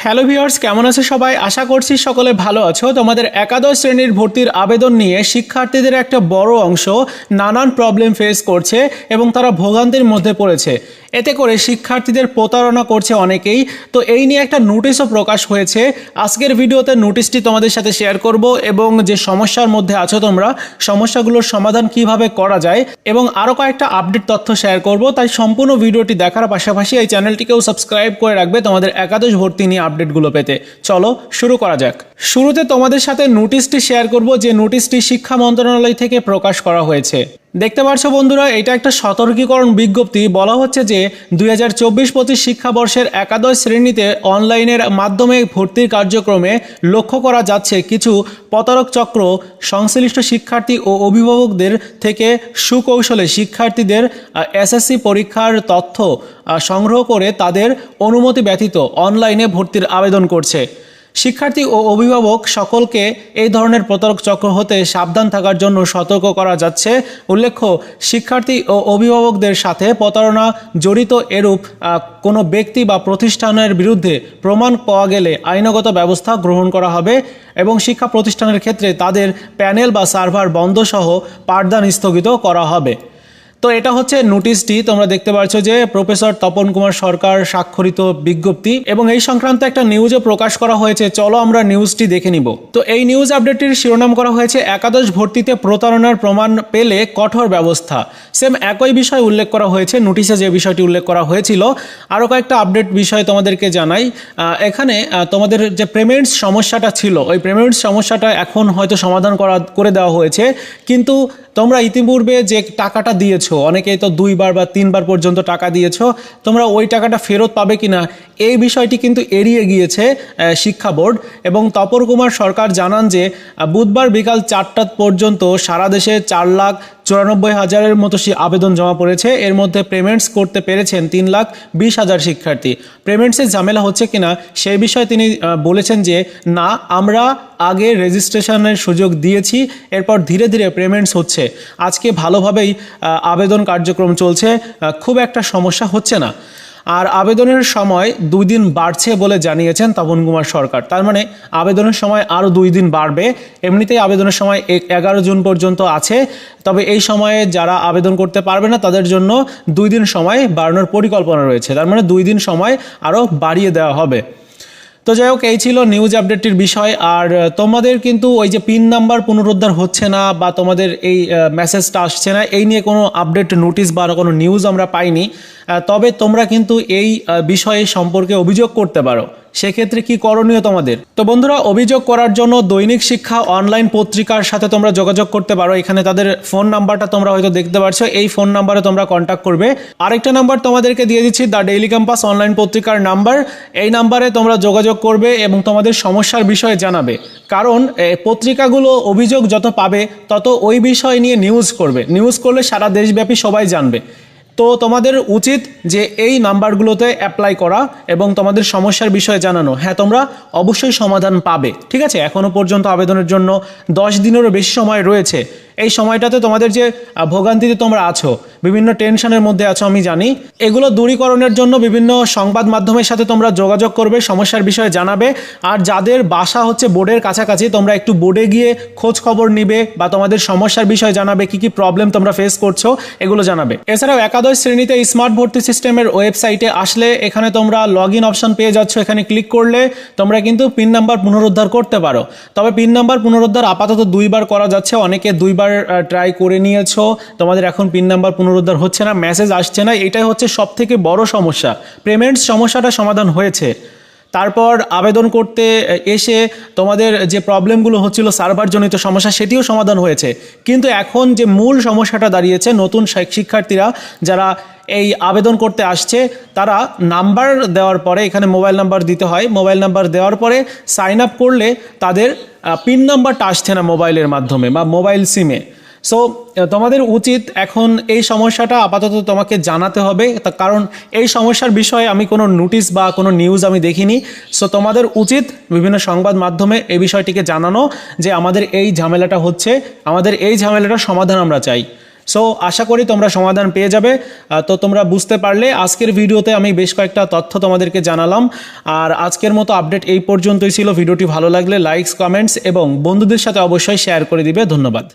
Hello viewers, কেমন আছো সবাই? আশা করছি সকলে ভালো আছো। তোমাদের একাদশ শ্রেণীর ভর্তির আবেদন নিয়ে শিক্ষার্থীদের একটা বড় অংশ নানান প্রবলেম ফেস করছে এবং তারা ভোগান্তির মধ্যে পড়েছে। এতে করে শিক্ষার্থীদের প্রতারণা করছে অনেকেই। তো এই নিয়ে একটা নোটিশও প্রকাশ হয়েছে। আজকের ভিডিওতে নোটিশটি তোমাদের সাথে শেয়ার করব এবং যে সমস্যার মধ্যে আছো তোমরা, সমস্যাগুলোর সমাধান কিভাবে করা যায় এবং আরও কয়েকটা আপডেট তথ্য শেয়ার করব। তাই সম্পূর্ণ ভিডিওটি দেখার পাশাপাশি এই চ্যানেলটিকেও সাবস্ক্রাইব করে রাখবে তোমাদের একাদশ ভর্তি নিয়ে আপডেটগুলো পেতে। চলো শুরু করা যাক। শুরুতে তোমাদের সাথে নোটিশটি শেয়ার করব, যে নোটিশটি শিক্ষা মন্ত্রণালয় থেকে প্রকাশ করা হয়েছে। দেখতে পাচ্ছ বন্ধুরা, এটা একটা সতর্কীকরণ বিজ্ঞপ্তি। বলা হচ্ছে যে 2024-25 শিক্ষাবর্ষের একাদশ শ্রেণীতে অনলাইনের মাধ্যমে ভর্তির কার্যক্রমে লক্ষ্য করা যাচ্ছে কিছু প্রতারক চক্র সংশ্লিষ্ট শিক্ষার্থী ও অভিভাবকদের থেকে সুকৌশলে শিক্ষার্থীদের এসএসসি পরীক্ষার তথ্য সংগ্রহ করে তাদের অনুমতি ব্যতীত অনলাইনে ভর্তির আবেদন করছে। শিক্ষার্থী ও অভিভাবক সকলকে এই ধরনের প্রতারক চক্র হতে সাবধান থাকার জন্য সতর্ক করা যাচ্ছে। উল্লেখ্য, শিক্ষার্থী ও অভিভাবকদের সাথে প্রতারণা জড়িত এরূপ কোনো ব্যক্তি বা প্রতিষ্ঠানের বিরুদ্ধে প্রমাণ পাওয়া গেলে আইনগত ব্যবস্থা গ্রহণ করা হবে এবং শিক্ষা প্রতিষ্ঠানের ক্ষেত্রে তাদের প্যানেল বা সার্ভার বন্ধ সহ পাঠদান স্থগিত করা হবে। তো এটা হচ্ছে নোটিশটি। তোমরা দেখতে পাচ্ছ যে প্রফেসর তপন কুমার সরকার স্বাক্ষরিত বিজ্ঞপ্তি এবং এই সংক্রান্ত একটা নিউজও প্রকাশ করা হয়েছে। চলো আমরা নিউজটি দেখে নিব। তো এই নিউজ আপডেটটির শিরোনাম করা হয়েছে একাদশ ভর্তিতে প্রতারণার প্রমাণ পেলে কঠোর ব্যবস্থা। সেম একই বিষয় উল্লেখ করা হয়েছে নোটিশে, যে বিষয়টি উল্লেখ করা হয়েছিল। আরও কয়েকটা আপডেট বিষয় তোমাদেরকে জানাই। এখানে তোমাদের যে পেমেন্টস সমস্যাটা ছিল, ওই পেমেন্টস সমস্যাটা এখন হয়তো সমাধান করে দেওয়া হয়েছে, কিন্তু তোমরা ইতিপূর্বে যে টাকাটা দিয়েছো, অনেকেই তো 2 বার বা 3 বার পর্যন্ত টাকা দিয়েছো, তোমরা ওই টাকাটা ফেরত পাবে কিনা এই বিষয়টি কিন্তু এড়িয়ে গিয়েছে শিক্ষা বোর্ড। এবং তপন কুমার সরকার জানান যে বুধবার বিকাল 4টা পর্যন্ত সারা দেশে 4,94,000-এর মতো আবেদন জমা পড়েছে। এর মধ্যে পেমেন্টস করতে পেরেছেন 3,20,000 শিক্ষার্থী। পেমেন্টসের ঝামেলা হচ্ছে কিনা সেই বিষয়ে তিনি বলেছেন যে না, আমরা আগে রেজিস্ট্রেশনের সুযোগ দিয়েছি, এরপর ধীরে ধীরে পেমেন্টস হচ্ছে। আজকে ভালোভাবেই আবেদন কার্যক্রম চলছে, খুব একটা সমস্যা হচ্ছে না। আর আবেদনের সময় 2 দিন বাড়ছে বলে জানিয়েছেন তপন কুমার সরকার। তার মানে আবেদনের সময় আরও 2 দিন বাড়বে। এমনিতেই আবেদনের সময় 11 জুন পর্যন্ত আছে, তবে এই সময়ে যারা আবেদন করতে পারবে না তাদের জন্য 2 দিন সময় বাড়ানোর পরিকল্পনা রয়েছে। তার মানে 2 দিন সময় আরও বাড়িয়ে দেওয়া হবে। তো যাই হোক, এই ছিল নিউজ আপডেটটির বিষয়। আর তোমাদের কিন্তু ওই যে পিন নাম্বার পুনরুদ্ধার হচ্ছে না বা তোমাদের এই মেসেজটা আসছে না, এই নিয়ে কোনো আপডেট নোটিশ বা কোনো নিউজ আমরা পাইনি। তবে তোমরা কিন্তু এই বিষয়ে সম্পর্কে অভিযোগ করতে পারো। সেক্ষেত্রে কি করণীয় তোমাদের? তো বন্ধুরা, অভিযোগ করার জন্য দৈনিক শিক্ষা অনলাইন পত্রিকার সাথে তোমরা যোগাযোগ করতে পারো। এখানে তাদের ফোন নাম্বারটা তোমরা হয়তো দেখতে পাচ্ছ, এই ফোন নাম্বারে তোমরা কন্ট্যাক্ট করবে। আরেকটা নাম্বার তোমাদেরকে দিয়ে দিচ্ছি, দ্য ডেইলি ক্যাম্পাস অনলাইন পত্রিকার নাম্বার। এই নাম্বারে তোমরা যোগাযোগ করবে এবং তোমাদের সমস্যার বিষয়ে জানাবে। কারণ পত্রিকাগুলো অভিযোগ যত পাবে তত ওই বিষয় নিয়ে নিউজ করবে। নিউজ করলে সারা দেশব্যাপী সবাই জানবে। তো তোমাদের উচিত যে এই নাম্বারগুলোতে অ্যাপ্লাই করা এবং তোমাদের সমস্যার বিষয়ে জানানো। হ্যাঁ, তোমরা অবশ্যই সমাধান পাবে। ঠিক আছে, এখনও পর্যন্ত আবেদনের জন্য 10 দিনেরও বেশি সময় রয়েছে। এই সময়টাতে তোমাদের যে ভোগান্তিতে তোমরা আছো, বিভিন্ন টেনশনের মধ্যে আছো আমি জানি, এগুলো দূরীকরণের জন্য বিভিন্ন সংবাদ মাধ্যমের সাথে তোমরা যোগাযোগ করবে, সমস্যার বিষয়ে জানাবে। আর যাদের বাসা হচ্ছে বোর্ডের কাছাকাছি, তোমরা একটু বোর্ডে গিয়ে খোঁজ খবর নিবে বা তোমাদের সমস্যার বিষয়ে জানাবে, কি কি প্রবলেম তোমরা ফেস করছো এগুলো জানাবে। এছাড়াও একাদশ শ্রেণীতে স্মার্ট ভর্তি সিস্টেমের ওয়েবসাইটে আসলে এখানে তোমরা লগ ইন অপশন পেয়ে যাচ্ছ। এখানে ক্লিক করলে তোমরা কিন্তু পিন নাম্বার পুনরুদ্ধার করতে পারো। তবে পিন নাম্বার পুনরুদ্ধার আপাতত 2 বার করা যাচ্ছে। অনেকে 2 বার ট্রাই করে নিয়েছো, তোমাদের এখন পিন নাম্বার পুনরুদ্ধার হচ্ছে না, মেসেজ আসছে না। এটাই হচ্ছে সব থেকে বড় সমস্যা। পেমেন্টস সমস্যাটা সমাধান হয়েছে, তারপর আবেদন করতে এসে তোমাদের যে প্রবলেমগুলো হচ্ছিল সার্ভারজনিত সমস্যা, সেটিও সমাধান হয়েছে। কিন্তু এখন যে মূল সমস্যাটা দাঁড়িয়েছে, নতুন শিক্ষার্থীরা যারা এই আবেদন করতে আসছে, তারা নাম্বার দেওয়ার পরে, এখানে মোবাইল নাম্বার দিতে হয়, মোবাইল নাম্বার দেওয়ার পরে সাইন আপ করলে তাদের পিন নাম্বারটা আসছে না মোবাইলের মাধ্যমে বা মোবাইল সিমে। সো তোমাদের উচিত এখন এই সমস্যাটা আপাতত তোমাকে জানাতে হবে, কারণ এই সমস্যার বিষয়ে আমি কোনো নোটিশ বা কোনো নিউজ আমি দেখিনি। সো তোমাদের উচিত বিভিন্ন সংবাদ মাধ্যমে এই বিষয়টিকে জানানো যে আমাদের এই ঝামেলাটা হচ্ছে, আমাদের এই ঝামেলাটার সমাধান আমরা চাই। সো আশা করি তোমরা সমাধান পেয়ে যাবে। তো তোমরা বুঝতে পারলে আজকের ভিডিওতে আমি বেশ কয়েকটা তথ্য তোমাদেরকে জানালাম। আর আজকের মতো আপডেট এই পর্যন্তই ছিল। ভিডিওটি ভালো লাগলে লাইকস, কমেন্টস এবং বন্ধুদের সাথে অবশ্যই শেয়ার করে দিবে। ধন্যবাদ।